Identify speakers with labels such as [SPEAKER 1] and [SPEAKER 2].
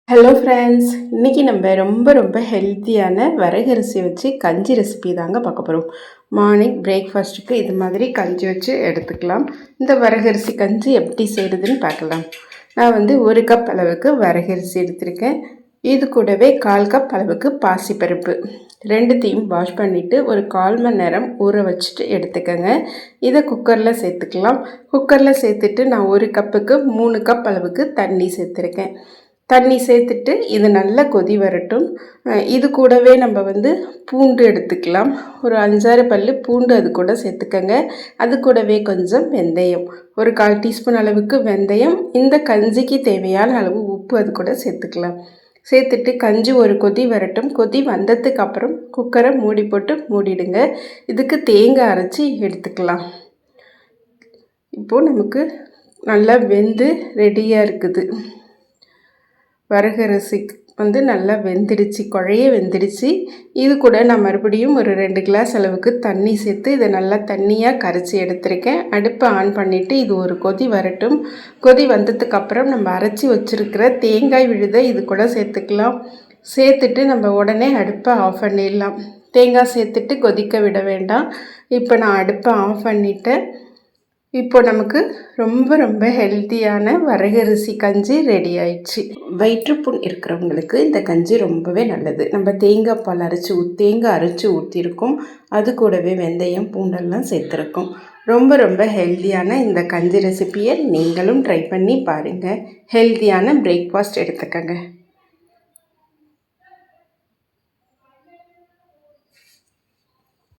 [SPEAKER 1] Hello friends, இன்றைக்கி நம்ம ரொம்ப ஹெல்த்தியான வரகரிசி வச்சு கஞ்சி ரெசிபி தாங்க பார்க்க போகிறோம். மார்னிங் பிரேக்ஃபாஸ்ட்டுக்கு இது மாதிரி கஞ்சி வச்சு எடுத்துக்கலாம். இந்த வரகரிசி கஞ்சி எப்படி செய்கிறதுன்னு பார்க்கலாம். நான் 1 கப் அளவுக்கு வரகரிசி எடுத்திருக்கேன். இது கூடவே 1/4 கப் அளவுக்கு பாசிப்பருப்பு ரெண்டுத்தையும் வாஷ் பண்ணிவிட்டு ஒரு 1/4 மணி நேரம் ஊற வச்சுட்டு எடுத்துக்கோங்க. இதை குக்கரில் சேர்த்துக்கலாம். குக்கரில் சேர்த்துட்டு நான் 1 கப்புக்கு 3 கப் அளவுக்கு தண்ணி சேர்த்துருக்கேன். தண்ணி சேர்த்துட்டு இது நல்லா கொதி வரட்டும். இது கூடவே நம்ம பூண்டு எடுத்துக்கலாம். ஒரு 5-6 பல் பூண்டு அது கூட சேர்த்துக்கங்க. அது கூடவே கொஞ்சம் வெந்தயம், ஒரு 1/4 டீஸ்பூன் அளவுக்கு வெந்தயம், இந்த கஞ்சிக்கு தேவையான அளவு உப்பு அது கூட சேர்த்துக்கலாம். சேர்த்துட்டு கஞ்சி ஒரு கொதி வரட்டும். கொதி வந்ததுக்கு அப்புறம் குக்கரை மூடி போட்டு மூடிடுங்க. இதுக்கு தேங்காய் அரைச்சி எடுத்துக்கலாம். இப்போது நமக்கு நல்லா வெந்து ரெடியாக இருக்குது. வரகரிசி நல்லா வெந்துடுச்சு, குழைய வெந்துடுச்சு. இது கூட நான் மறுபடியும் ஒரு 2 கிளாஸ் அளவுக்கு தண்ணி சேர்த்து இதை நல்லா தண்ணியாக கரைச்சி எடுத்திருக்கேன். அடுப்பை ஆன் பண்ணிவிட்டு இது ஒரு கொதி வரட்டும். கொதி வந்ததுக்கப்புறம் நம்ம அரைச்சி வச்சுருக்கிற தேங்காய் விழுதை இது கூட சேர்த்துக்கலாம். சேர்த்துட்டு நம்ம உடனே அடுப்பை ஆஃப் பண்ணிடலாம். தேங்காய் சேர்த்துட்டு கொதிக்க விட வேண்டாம். இப்போ நான் அடுப்பை ஆஃப் பண்ணிட்டேன். இப்போ நமக்கு ரொம்ப ஹெல்த்தியான வரகரிசி கஞ்சி ரெடி ஆயிடுச்சு. வயிற்றுப்புண் இருக்கிறவங்களுக்கு இந்த கஞ்சி ரொம்பவே நல்லது. நம்ம தேங்காய் பால் தேங்காய் அரைச்சி ஊற்றிருக்கோம். அது கூடவே வெந்தயம், பூண்டெல்லாம் சேர்த்துருக்கோம். ரொம்ப ஹெல்த்தியான இந்த கஞ்சி ரெசிப்பியை நீங்களும் ட்ரை பண்ணி பாருங்கள். ஹெல்த்தியான பிரேக்ஃபாஸ்ட் எடுத்துக்கங்க.